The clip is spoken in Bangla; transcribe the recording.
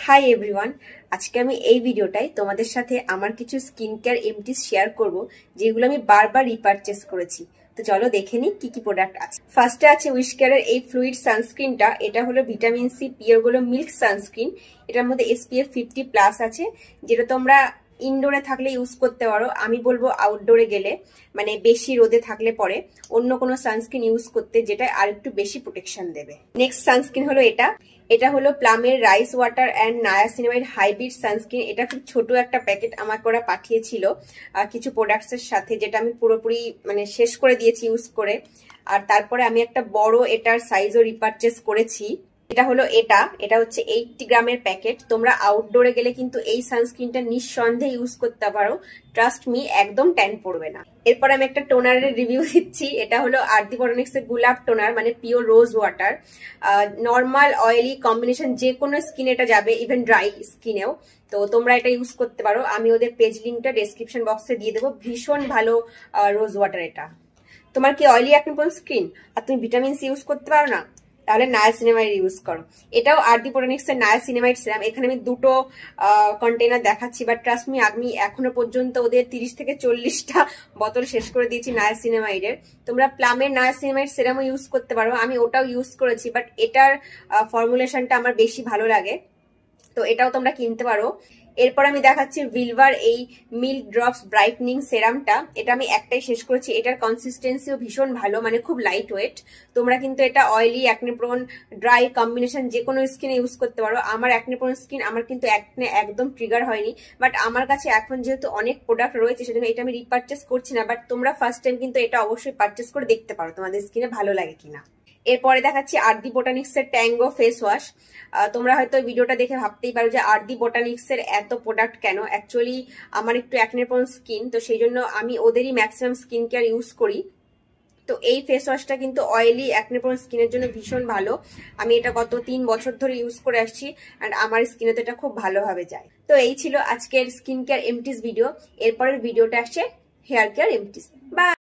হাই এভরিওয়ান, আজকে আমি এই ভিডিওটাই তোমাদের সাথে আমার কিছু স্কিন কেয়ার এমটিস শেয়ার করব যেগুলো আমি বারবার রিপারচেস করেছি। তো চলো দেখে নিই কি কি প্রোডাক্ট আছে। ফার্স্টে আছে উইশ কেয়ারের এই ফ্লুইড সানস্ক্রিনটা। এটা হলো ভিটামিন সি পিওর গুলো মিল্ক সানস্ক্রিন। এটার মধ্যে SPF 50+ আছে, যেটা তোমরা ইনডোরে থাকলে ইউজ করতে পারো। আমি বলবো আউটডোরে গেলে, মানে বেশি রোদে থাকলে পরে অন্য কোনো সানস্ক্রিন ইউজ করতে, যেটা আর একটু বেশি প্রোটেকশন দেবে। নেক্সট সানস্ক্রিন হলো এটা হলো প্লামের rice water and niacinamide hybrid sunscreen. এটা খুব ছোট একটা প্যাকেট আমাকে ওরা পাঠিয়েছিল কিছু প্রোডাক্টস এর সাথে, যেটা আমি পুরোপুরি মানে শেষ করে দিয়েছি ইউজ করে। আর তারপরে আমি একটা বড় এটার সাইজও রিপারচেস করেছি। এটা হলো এটা হচ্ছে 80 গ্রামের প্যাকেট। তোমরা আউটডোরে গেলে কিন্তু এই সানস্ক্রিনটা নিঃসন্দেহে ইউজ করতে পারো, ট্রাস্ট মি, একদম ট্যান পড়বে না। এরপর আমি একটা টোনারের রিভিউ দিচ্ছি। এটা হলো আরতি বটানিক্স এর গোলাপ টোনার, মানে pure rose water. Normal oily combination যে কোনো স্কিনে এটা যাবে, ইভেন ড্রাই স্কিনেও। তো তোমরা এটা ইউজ করতে পারো। আমি ওদের পেজ লিঙ্কটা ডেসক্রিপশন বক্সে দিয়ে দেবো। ভীষণ ভালো রোজ ওয়াটার এটা। তোমার কি অয়েলি একনি প্রোন স্কিন আর তুমি ভিটামিন সি ইউজ করতে পারো না, তাহলে নায়াসিনামাইড ইউজ করো। এটাও আরতি বটানিক্স এর নায়াসিনামাইড সিরাম। এখানে আমি দুটো কন্টেনার দেখাচ্ছি, বাট ট্রাস্ট মি, আমি এখনো পর্যন্ত ওদের 30 থেকে 40টা বোতল শেষ করে দিয়েছি নায়াসিনামাইডের। তোমরা প্লামের নায়াসিনামাইড সিরামও ইউজ করতে পারো, আমি ওটাও ইউজ করেছি, বাট এটার ফর্মুলেশনটা আমার বেশি ভালো লাগে, তো এটাও তোমরা কিনতে পারো। এরপর আমি দেখাচ্ছি ভিলভার এই মিল্ক ড্রপস ব্রাইটনিং সেরামটা। এটা আমি একটাই শেষ করেছি। এটার কনসিস্টেন্সিও ভীষণ ভালো, মানে খুব লাইট ওয়েট। তোমরা কিন্তু এটা oily acne prone dry combination যে কোনো স্কিনে ইউজ করতে পারো। আমার অ্যাকনে প্রোন স্কিন, আমার কিন্তু অ্যাকনে একদম ট্রিগার হয়নি, বাট আমার কাছে এখন যেহেতু অনেক প্রোডাক্ট রয়েছে সেজন্য এটা আমি রিপারচেস করছি না। বাট তোমরা ফার্স্ট টাইম কিন্তু এটা অবশ্যই পারচেস করে দেখতে পারো তোমাদের স্কিনে ভালো লাগে কিনা। এরপরে দেখাচ্ছি আরতি বোটানিক্স এর ট্যাঙ্গো ফেস ওয়াশ। তোমরা হয়তো ভিডিওটা দেখে ভাবতেই পারো যে আরতি বোটানিক্স এর এত প্রোডাক্ট কেন। অ্যাকচুয়ালি আমার একটু অ্যাকনে প্রোন স্কিন, তো সেই জন্য আমি ওদেরই ম্যাক্সিমাম স্কিন কেয়ার ইউজ করি। তো এই ফেস ওয়াশটা কিন্তু অয়েলি অ্যাকনে প্রোন স্কিনের জন্য ভীষণ ভালো। আমি এটা গত 3 বছর ধরে ইউজ করে আসছি, অ্যান্ড আমার স্কিনে তো এটা খুব ভালোভাবে যায়। তো এই ছিল আজকের স্কিন কেয়ার এমটিস ভিডিও। এরপরের ভিডিওটা আসছে হেয়ার কেয়ার এমটিস। বাই।